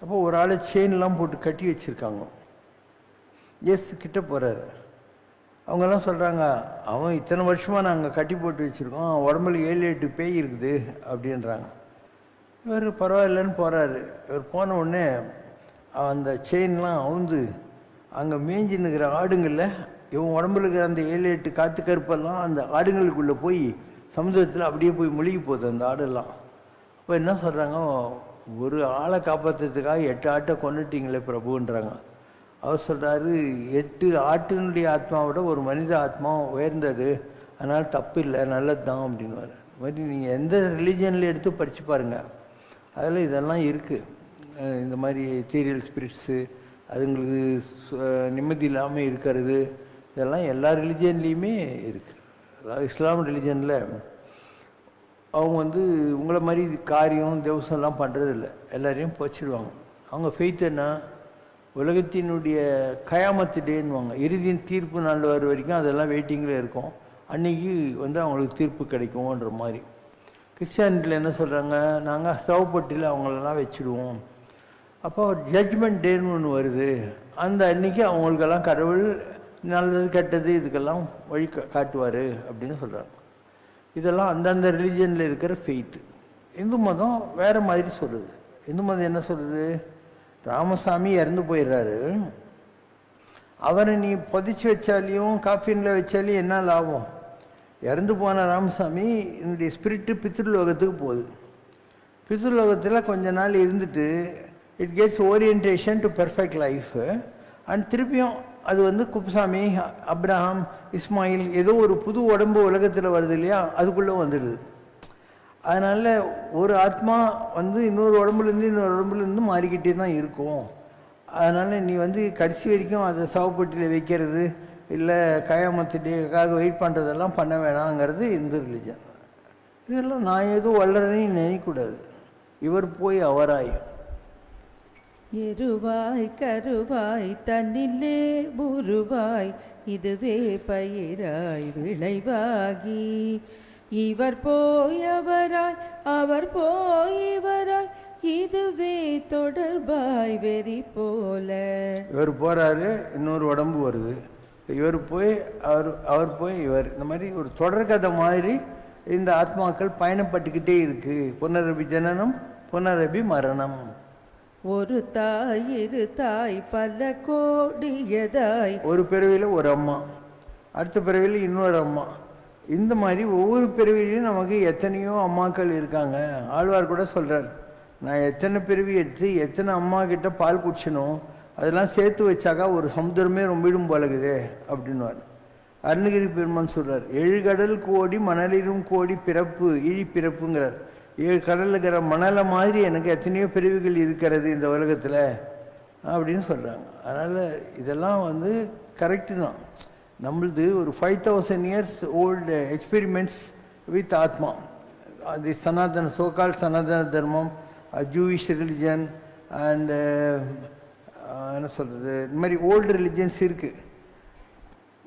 அப்போ ஒரு ஆள் செயின்லாம் போட்டு கட்டி வச்சுருக்காங்க. இயேசு கிட்ட போகிறாரு. அவங்கெல்லாம் சொல்கிறாங்க, அவன் இத்தனை வருஷமாக நாங்கள் கட்டி போட்டு வச்சுருக்கோம், உடம்புல 7-8 பேய் இருக்குது அப்படின்றாங்க. இவர் பரவாயில்லன்னு போகிறாரு. இவர் போன உடனே அந்த செயின்லாம் அவுந்து அங்கே மேய்ஞ்சின்னுக்கிற ஆடுங்களில் இவன் உடம்புல இருக்கிற அந்த 7-8 காற்று கருப்பெல்லாம் அந்த ஆடுங்களுக்குள்ளே போய் சமுதிரத்தில் அப்படியே போய் முழுகி போகுது அந்த ஆடெல்லாம். இப்போ என்ன சொல்கிறாங்க, ஒரு ஆளை காப்பாற்றுறதுக்காக 8 ஆட்டை கொண்டுட்டீங்களே பிரபுன்றாங்க. அவர் சொல்கிறாரு, 8 ஆட்டினுடைய ஆத்மாவோட ஒரு மனித ஆத்மா உயர்ந்தது, அதனால் தப்பு இல்லை, நல்லது தான் அப்படின்வார். இது மாதிரி நீங்கள் எந்த ரிலீஜனில் எடுத்து படித்து பாருங்கள், அதில் இதெல்லாம் இருக்குது. இந்த மாதிரி எத்தீரியல் ஸ்பிரிட்ஸு, அதுங்களுக்கு நிம்மதி இல்லாமல் இருக்கிறது, இதெல்லாம் எல்லா ரிலிஜன்லேயுமே இருக்குது. அதாவது இஸ்லாம் ரிலிஜனில் அவங்க உங்களை மாதிரி காரியம் தேவசம்லாம் பண்ணுறதில்ல, எல்லாரையும் போச்சிடுவாங்க. அவங்க ஃபெய்த் என்ன, உலகத்தினுடைய கயாமத்து டேன்னுவாங்க, இறுதியின் தீர்ப்பு நாள் வர வரைக்கும் அதெல்லாம் வெயிட்டிங்கில் இருக்கும், அன்றைக்கி அவங்களுக்கு தீர்ப்பு கிடைக்கும்ன்ற மாதிரி. கிறிஸ்டியானிட்டியில் என்ன சொல்கிறாங்க, நாங்கள் சவப்பட்டியில் அவங்களெல்லாம் வச்சுடுவோம், அப்போ ஜட்ஜ்மெண்ட் டேன்னு ஒன்று வருது, அந்த அன்றைக்கி அவங்களுக்கெல்லாம் கடவுள் நல்லது கெட்டது இதுக்கெல்லாம் வழி காட்டுவார் அப்படின்னு சொல்கிறாங்க. இதெல்லாம் அந்தந்த ரிலீஜனில் இருக்கிற ஃபெய்த்து. இந்து மதம் வேறு மாதிரி சொல்லுது. இந்து மதம் என்ன சொல்லுது, ராமசாமி இறந்து போயிடுறாரு, அவரை நீ புதைச்சி வச்சாலையும் காஃபினில் வச்சாலையும் என்ன லாபம், இறந்து போன ராமசாமி என்னுடைய ஸ்பிரிட்டு பித்ருலோகத்துக்கு போகுது. பித்ருலோகத்தில் கொஞ்ச நாள் இருந்துட்டு it gets orientation to perfect life, and திருப்பியும் அது குப்புசாமி, அப்ரஹாம், இஸ்மாயில் ஏதோ ஒரு புது உடம்பு உலகத்தில் வருது இல்லையா, அதுக்குள்ளே வந்துடுது. அதனால் ஒரு ஆத்மா இன்னொரு உடம்புலேருந்து இன்னொரு உடம்புலேருந்து மாறிக்கிட்டே தான் இருக்கும். அதனால் நீ கடைசி வரைக்கும் அதை சவப்பட்டியில் வைக்கிறது இல்லை கயாமத்து டேக்காக வெயிட் பண்ணுறதெல்லாம் பண்ண வேணாங்கிறது இந்து ரிலிஜன். இதெல்லாம் நான் ஏதோ வளரேன்னு நினைக்கக்கூடாது. இவர் போய் அவராய் எருவாய் கருவாய் தன்னிலே உருவாய் இதுவே பயிராய் விளைவாகி இவர் போய் அவராய் அவர் போய் இவராய் இதுவே தொடர்பாய் வெறி போல. இவர் போறாரு, இன்னொரு உடம்பு வருது, இவர் போய் அவர் போய் இவர், இந்த மாதிரி ஒரு தொடர்கதை மாதிரி இந்த ஆத்மாக்கள் பயணப்பட்டுக்கிட்டே இருக்கு. புனரபி ஜனனம் புனரபி மரணம். ஒரு தாய் இரு தாய் பல கோடியதாய், ஒரு பிறவியில் ஒரு அம்மா, அடுத்த பிறவியில் இன்னொரு அம்மா, இந்த மாதிரி ஒவ்வொரு பிறவிலையும் நமக்கு எத்தனையோ அம்மாக்கள் இருக்காங்க. ஆழ்வார் கூட சொல்கிறார், நான் எத்தனை பிறவி எடுத்து எத்தனை அம்மா கிட்ட பால் குடிச்சனும் அதெல்லாம் சேர்த்து வச்சாக்கா ஒரு சமுத்திரமே ரொம்பிடும் போலகுதே அப்படின்வார். அருணகிரி பெருமான் சொல்கிறார், 7 கடல் கோடி மணலிலும் கோடி பிறப்பு இழி பிறப்புங்கிறார். 7 கடலில் இருக்கிற மணலை மாதிரி எனக்கு எத்தனையோ பிரிவுகள் இருக்கிறது இந்த உலகத்தில் அப்படின்னு சொல்கிறாங்க. அதனால் இதெல்லாம் கரெக்டு தான். நம்மளது ஒரு 5000 years ஓல்டு எக்ஸ்பெரிமெண்ட்ஸ் வித் ஆத்மா. அது சனாதன சோகால் சனாதன தர்மம், ஜூயிஷ் ரிலிஜன் அண்ட் என்ன சொல்கிறது, இந்த மாதிரி ஓல்டு ரிலிஜன்ஸ் இருக்குது.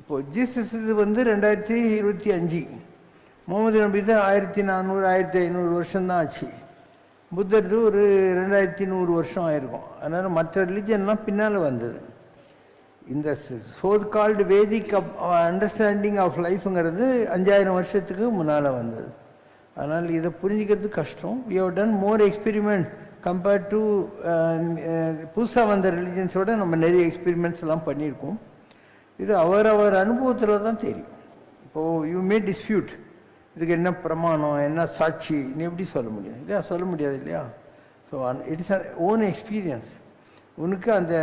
இப்போது ஜீசஸ் இது 2025, முகமது நபி தான் 1400 1500 வருஷம்தான் ஆச்சு. புத்தர் ஒரு 2100 வருஷம் ஆயிருக்கும். அதனால் மற்ற ரிலிஜன்லாம் பின்னால் வந்தது. இந்த so called Vedic understanding of லைஃப்ங்கிறது 5000 வருஷத்துக்கு முன்னால் வந்தது. அதனால் இதை புரிஞ்சிக்கிறது கஷ்டம். We have done more experiment compared to புதுசாக வந்த ரிலிஜன்ஸோட நம்ம நிறைய எக்ஸ்பெரிமெண்ட்ஸ் எல்லாம் பண்ணியிருக்கோம். இது அவரவர் அனுபவத்தில் தான் தெரியும். இப்போது யூ மே டிஸ்பியூட், இதுக்கு என்ன பிரமாணம் என்ன சாட்சி நீ எப்படி சொல்ல முடியும் இல்லையா, சொல்ல முடியாது இல்லையா. So it's a own experience. உனக்கு அந்த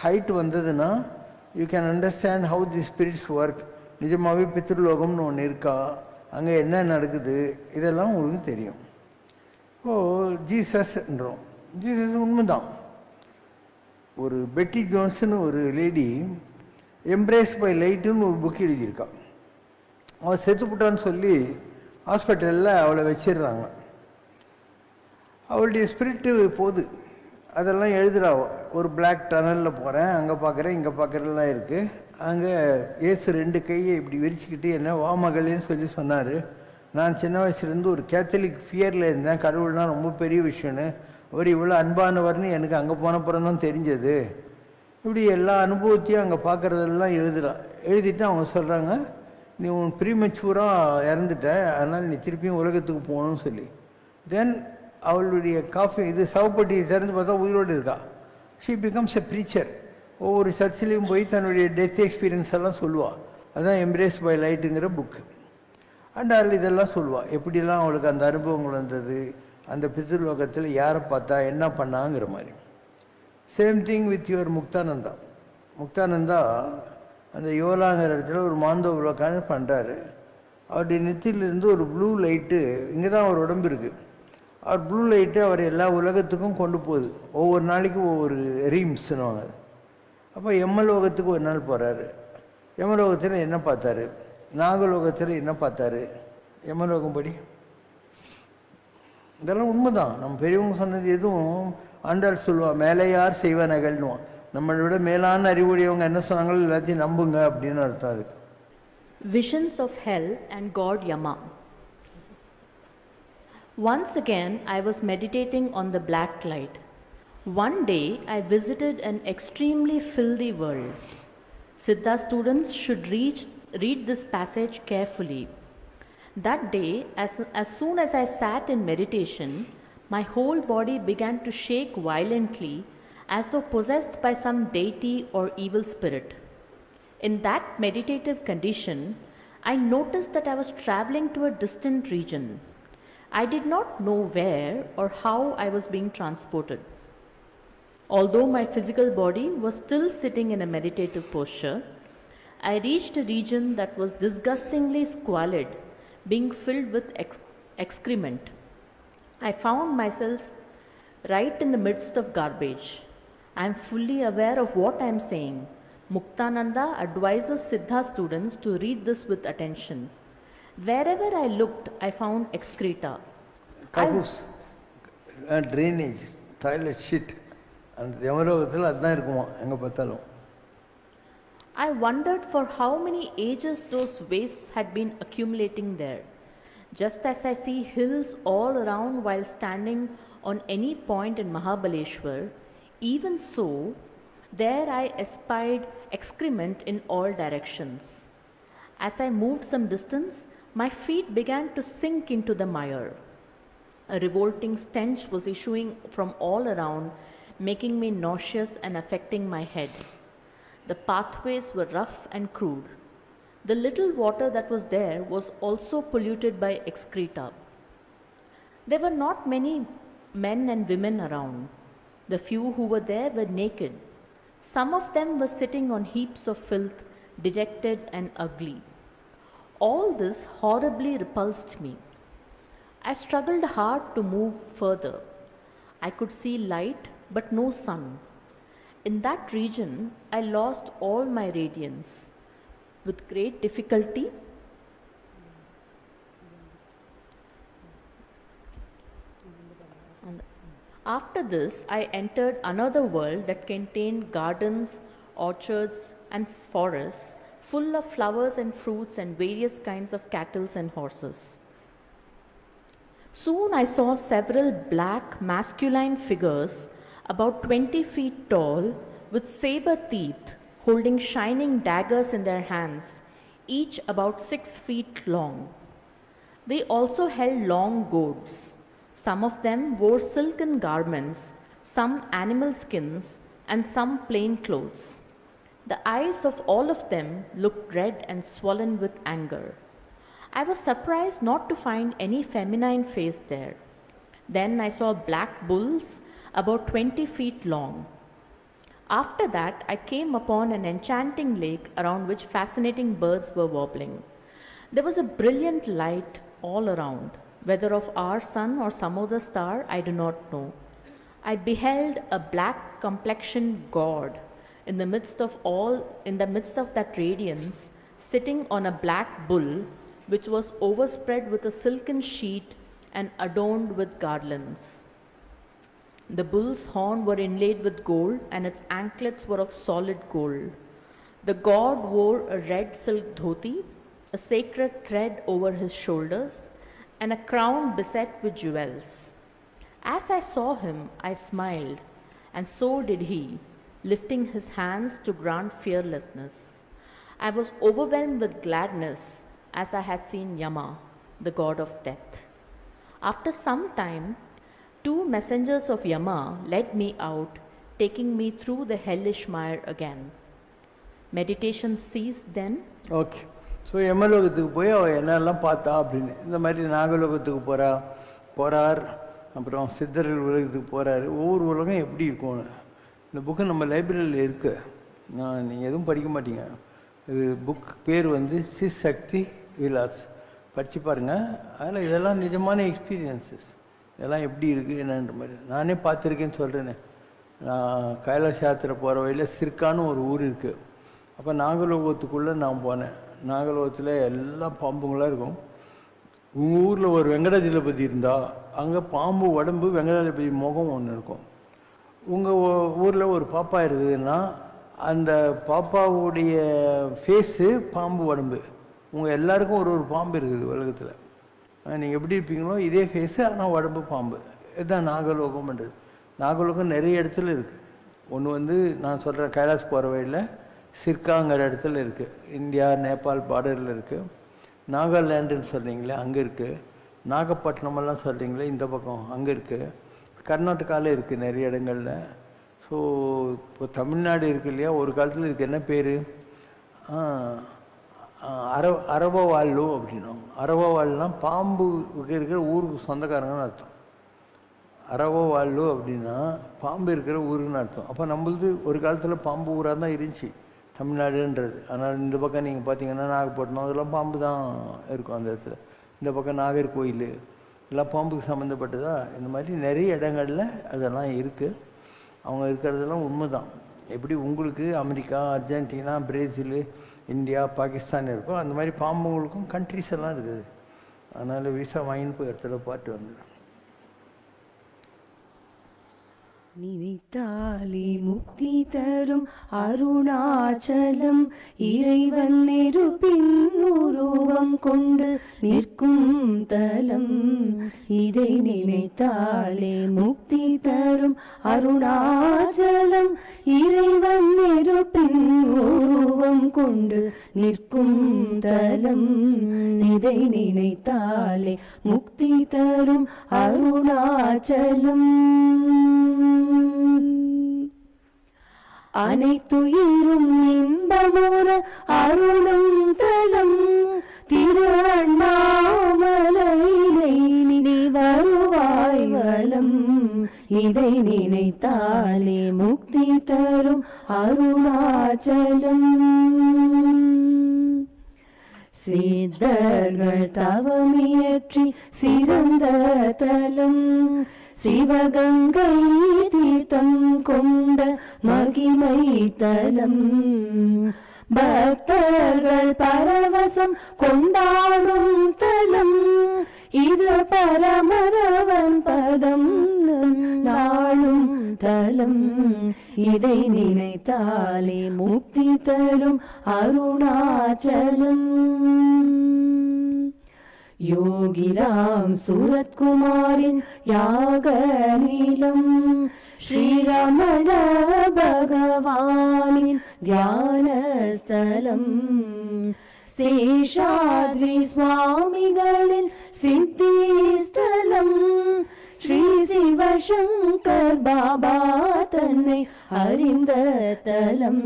ஹைட் வந்ததுன்னா you can understand how the spirits work. நிஜமாகவே பித்ருலோகம்னு ஒன்று இருக்கா, அங்கே என்ன நடக்குது, இதெல்லாம் உங்களுக்கு தெரியும். இப்போது ஜீசஸ்ன்றோம், ஜீசஸ் உண்மைதான். ஒரு பெட்டி ஜோன்ஸ்னு ஒரு லேடி எம்ப்ரேஸ் பை லைட்டுன்னு ஒரு புக் எழுதியிருக்கா. அவள் செத்துப்புட்டான்னு சொல்லி ஹாஸ்பிட்டலில் அவளை வச்சிடுறாங்க. அவளுடைய ஸ்பிரிட்டு போகுது, அதெல்லாம் எழுதுகிறா. ஒரு பிளாக் டனலில் போகிறேன், அங்கே பார்க்குறேன் இங்கே பார்க்குறதுலாம் இருக்குது. அங்கே ஏசு 2 கையை இப்படி விரிச்சுக்கிட்டு என்ன வா மகளேன்னு சொல்லி சொன்னார். நான் சின்ன வயசுலேருந்து ஒரு கேத்தலிக் ஃபியரில் இருந்தேன், கடவுள்னால் ரொம்ப பெரிய விஷயம்னு. அவர் இவ்வளோ அன்பானவர்னு எனக்கு அங்கே போனப்புறம் தான் தெரிஞ்சது. இப்படி எல்லா அனுபவத்தையும் அங்கே பார்க்குறதெல்லாம் எழுதிட்டு அவங்க சொல்கிறாங்க, நீ உன் ப்ரீமெச்சூராக இறந்துட்ட, அதனால் நீ திருப்பியும் உலகத்துக்கு போகணும்னு சொல்லி. தென் அவளுடைய காஃபி இது சவப்பட்டியை திறந்து பார்த்தா உயிரோடு இருக்கா. She becomes a preacher. ஒவ்வொரு சர்ச்சிலையும் போய் தன்னுடைய டெத் எக்ஸ்பீரியன்ஸ் எல்லாம் சொல்லுவாள். அதுதான் எம்ப்ரேஸ் பை லைட்டுங்கிற புக்கு. அண்ட் அதில் இதெல்லாம் சொல்லுவாள், எப்படிலாம் அவளுக்கு அந்த அனுபவங்கள் வந்தது, அந்த பித்ருலோகத்தில் யாரை பார்த்தா என்ன பண்ணாங்கிற மாதிரி. Same thing with your Muktananda. Muktananda அந்த யோலாங்கிற இடத்துல ஒரு மாந்தோவில் உட்காந்து பண்ணுறாரு. அவருடைய நெத்தியிலிருந்து ஒரு ப்ளூ லைட்டு, இங்கே தான் அவர் உடம்பு இருக்குது, அவர் ப்ளூ லைட்டு அவர் எல்லா உலகத்துக்கும் கொண்டு போகுது. ஒவ்வொரு நாளைக்கும் ஒவ்வொரு ரீம்ஸ்னுவாங்க. அப்போ யமலோகத்துக்கு ஒரு நாள் போகிறாரு. யமலோகத்தில் என்ன பார்த்தாரு, நாகலோகத்தில் என்ன பார்த்தாரு, யமலோகம் படி இதெல்லாம் உண்மைதான். நம்ம பெரியவங்க சொன்னது எதுவும் ஆண்டாள் சொல்லுவாள், மேலே யார் செய்வானகள்னுவான். நம்மளை விட மேலான அறிவுடையவங்க என்ன சொன்னாங்களோ எல்லாத்தையும் நம்புங்க அப்படின்னு அர்த்தம் அதுக்கு. Visions of Hell and God Yama. Once again, I was meditating on the black light. One day, I visited an extremely filthy world. Siddha students should read this passage carefully. That day, as soon as I sat in meditation, my whole body began to shake violently as though possessed by some deity or evil spirit. In that meditative condition, I noticed that I was traveling to a distant region. I did not know where or how I was being transported. Although my physical body was still sitting in a meditative posture, I reached a region that was disgustingly squalid, being filled with excrement. I found myself right in the midst of garbage. I am fully aware of what I am saying. Muktananda advises Siddha students to read this with attention. Wherever I looked, I found excreta. கக்கூஸ், drainage, toilet seat. அந்த யமலோகத்தில் அதுதான் இருக்குமா எங்கே பார்த்தாலும். I wondered for how many ages those wastes had been accumulating there. Just as I see hills all around while standing on any point in Mahabaleshwar, even so, there I espied excrement in all directions. As I moved some distance, my feet began to sink into the mire. A revolting stench was issuing from all around, making me nauseous and affecting my head. The pathways were rough and crude. The little water that was there was also polluted by excreta. There were not many men and women around. The few who were there were naked. Some of them were sitting on heaps of filth, dejected and ugly. All this horribly repulsed me. I struggled hard to move further. I could see light, but no sun. In that region, I lost all my radiance. With great difficulty, after this, I entered another world that contained gardens, orchards, and forests full of flowers and fruits and various kinds of cattle and horses. Soon I saw several black masculine figures about 20 feet tall with saber teeth, holding shining daggers in their hands, each about 6 feet long. They also held long goads. Some of them wore silken garments, some animal skins, and some plain clothes. The eyes of all of them looked red and swollen with anger. I was surprised not to find any feminine face there. Then I saw black bulls about 20 feet long. After that, I came upon an enchanting lake around which fascinating birds were wobbling. There was a brilliant light all around. Whether of our sun or some other star, I do not know. I beheld a black complexioned god in the midst of that radiance, sitting on a black bull, which was overspread with a silken sheet and adorned with garlands. The bull's horn were inlaid with gold, and its anklets were of solid gold. The god wore a red silk dhoti, a sacred thread over his shoulders, and a crown beset with jewels. As I saw him, I smiled, and so did he, lifting his hands to grant fearlessness. I was overwhelmed with gladness as I had seen Yama, the god of death. After some time, 2 messengers of Yama led me out, taking me through the hellish mire again. Meditation ceased then. Okay. So யமலோகத்துக்கு போய் அவள் என்னெல்லாம் பார்த்தா அப்படின்னு, இந்த மாதிரி நாகலோகத்துக்கு போகிறார், அப்புறம் சித்தர்கள் உலகத்துக்கு போகிறாரு. ஒவ்வொரு உலகம் எப்படி இருக்கும்னு இந்த புக்கு நம்ம லைப்ரரியில் இருக்குது. நீங்கள் எதுவும் படிக்க மாட்டீங்க. இது புக் பேர் வந்து சிசக்தி விலாஸ். படித்து பாருங்கள். அதில் இதெல்லாம் நிஜமான எக்ஸ்பீரியன்ஸஸ். இதெல்லாம் எப்படி இருக்குது என்னன்ற மாதிரி நானே பார்த்துருக்கேன்னு சொல்கிறேனே. நான் கைலாஷ் யாத்திரை போகிற வழியில் சிற்கான்னு ஒரு ஊர் இருக்குது. அப்போ நாகலோகத்துக்குள்ளே நான் போனேன். நாகலோகத்தில் எல்லா பாம்புங்களாக இருக்கும். உங்கள் ஊரில் ஒரு வெங்கடாஜலபதி இருந்தால் அங்கே பாம்பு உடம்பு வெங்கடாஜலபதி முகம் ஒன்று இருக்கும். உங்கள் ஊரில் ஒரு பாப்பா இருக்குதுன்னா அந்த பாப்பாவுடைய ஃபேஸு பாம்பு உடம்பு. உங்கள் எல்லாருக்கும் ஒரு பாம்பு இருக்குது உலகத்தில். நீங்கள் எப்படி இருப்பீங்களோ இதே ஃபேஸு, ஆனால் உடம்பு பாம்பு. இதுதான் நாகலோகம்ன்றது. நாகலோகம் நிறைய இடத்துல இருக்குது. ஒன்று வந்து நான் சொல்கிற கைலாஷ் போகிற வழியில் சிற்காங்கிற இடத்துல இருக்குது. இந்தியா நேபாள் பார்டரில் இருக்குது. நாகாலேண்டுன்னு சொல்கிறீங்களே அங்கே இருக்குது. நாகப்பட்டினமெல்லாம் சொல்கிறீங்களே இந்த பக்கம் அங்கே இருக்குது. கர்நாடகாவில் இருக்குது நிறைய இடங்களில். ஸோ இப்போ தமிழ்நாடு இருக்குது இல்லையா, ஒரு காலத்தில் இதுக்கு என்ன பேர், அரவவாள்ளு அப்படின்னும். அரவவாள்னால் பாம்பு இருக்கிற ஊருக்கு சொந்தக்காரங்கன்னு அர்த்தம். அரவவாள்ளு அப்படின்னா பாம்பு இருக்கிற ஊருன்னு அர்த்தம். அப்போ நம்மளது ஒரு காலத்தில் பாம்பு ஊராக தான் இருந்துச்சு தமிழ்நாடுன்றது. ஆனால் இந்த பக்கம் நீங்கள் பார்த்தீங்கன்னா நாகப்பட்டினம் அதெல்லாம் பாம்பு தான் இருக்கும் அந்த இடத்துல. இந்த பக்கம் நாகர்கோயில் எல்லாம் பாம்புக்கு சம்மந்தப்பட்டதா. இந்த மாதிரி நிறைய இடங்களில் அதெல்லாம் இருக்குது. அவங்க இருக்கிறதெல்லாம் உண்மை தான். எப்படி உங்களுக்கு America, Argentina, Brazil, India, Pakistan இருக்கும், அந்த மாதிரி பாம்புங்களுக்கும் கண்ட்ரிஸ் எல்லாம் இருக்குது. அதனால் விசா வாங்கின்னு போய் இடத்துல பார்த்து வந்துடும். நினைத்தாலே முக்தி தரும் அருணாச்சலம் இறைவன் நெருப்பின் உருவம் கொண்டு நிற்கும் தலம். இதை நினைத்தாலே முக்தி தரும் அருணாச்சலம் இறைவன் நெருப்பின் உருவம் கொண்டு நிற்கும் தலம். இதை நினைத்தாலே முக்தி தரும் அருணாச்சலம். அனைத்துயிரும் இன்பமுற அருளும் தலம் திரு அண்ணாமலையினை நீ வருவாய் வலம். இதை நினைத்தாலே முக்தி தரும் அருணாச்சலம். சித்தர்கள் தவமியற்றி சிறந்த தலம் சிவகங்கை தீர்த்தம் கொண்ட மகிமை தலம். பக்தர்கள் பரவசம் கொண்டாடும் தலம் இது பரமரவன் பதம் நாளும் தலம். இதை நினைத்தாலே முக்தி தரும் அருணாச்சலம். யோகிராம் சூரத்குமாரின் யாக நீலம் ஸ்ரீரமண பகவானின் தியான ஸ்தலம். சேஷாத்ரி சுவாமிகளின் சித்தி ஸ்தலம். ஸ்ரீ சிவசங்கர் பாபா தன்னை அறிந்த தலம்.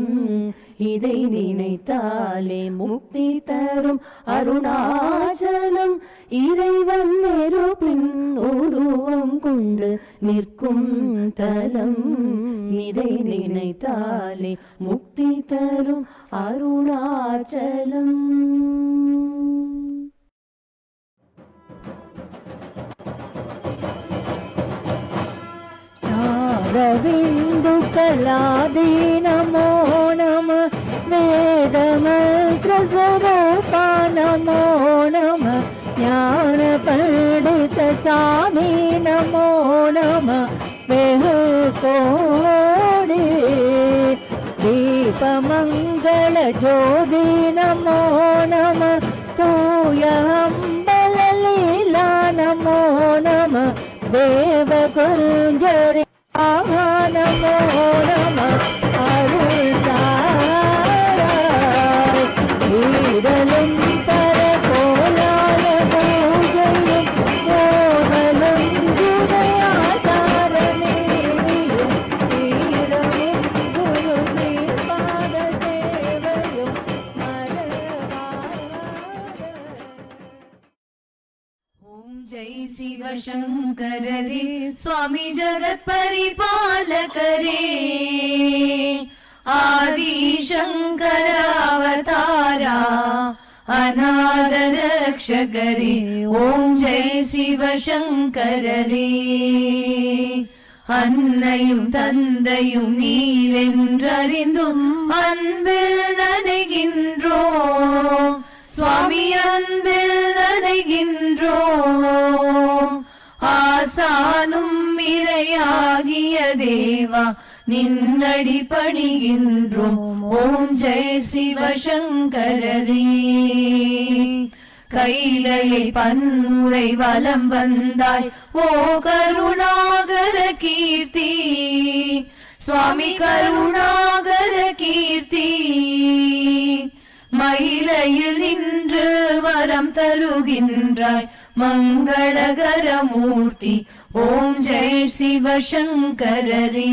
இதை நினைத்தாலே முக்தி தரும் அருணாச்சலம். இறைவன் நெருப்பின் உருவம் கொண்டு நிற்கும் தலம். இதை நினைத்தாலே முக்தி தரும் அருணாச்சலம். रविन्दुकलादि नमो नमः वेदमन्त्रस्वरूपा नमो नमः ज्ञानपण्डितस्वामी नमो नमः वेहुकोडि दीपमङ्गलज्योति नमो नमः तूयहम्बललीला नमो नमः देवको மருஞ்சரி நமோ நம அருள் தாராய் வீரலும் பர கோலால பூஜையும் கோமலும் குணயாசாரமேனியும் வீரமும் குரு ஸ்ரீபாத சேவையும் மறவாத ओम जय शिव शंकर रे स्वामी जगत परिपालक रे आदि शंकर अवतारा अनाथ रक्षक रे ओम जय शिव शंकर रे அன்னையும் தந்தையும் நீரென்றறிந்தும் அன்பில் நனைகின்றோம் சுவாமி அன்பில் நனைகின்றோம் ஆசானும் இறையாகிய தேவா நின்னடி பணிகின்றோம் ஓம் ஜெய சிவசங்கரரே கைலையை பன்முறை வலம் வந்தாய் ஓ கருணாகர கீர்த்தி சுவாமி கருணாகர கீர்த்தி மயிலையில் நின்று வரம் தருகின்றாய் மங்களகர மூர்த்தி ஓம் ஜெய சிவசங்கரரே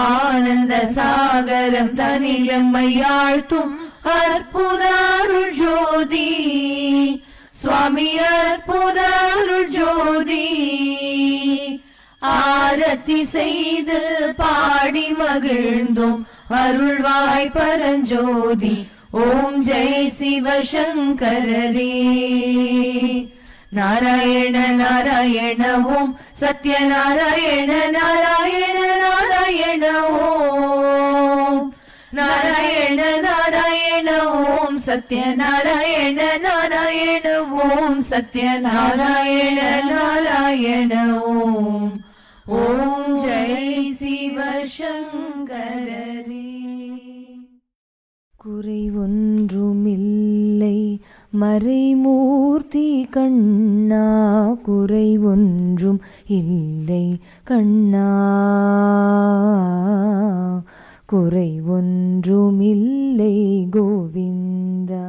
ஆனந்த சாகரம் தனிலம்மையாழ்த்தும் அற்புத அருள் ஜோதி சுவாமி அற்புத அருள் ஜோதி ஆரத்தி செய்து பாடி மகிழ்ந்தோம் அருள்வாய் பரஞ்சோதி ஓம் ஜெய சிவசங்கரரே நாராயண நாராயண ஓம் சத்யநாராயண நாராயண நாராயண ஓம் நாராயண நாராயண ஓம் சத்யநாராயண நாராயண ஓம் சத்யநாராயண நாராயண ஓம் ஓம் ஜெய சிவசங்கரரே குறை ஒன்றுமில்லை மறைமூர்த்தி கண்ணா குறை ஒன்றும் இல்லை கண்ணா குறை ஒன்றுமில்லை கோவிந்தா.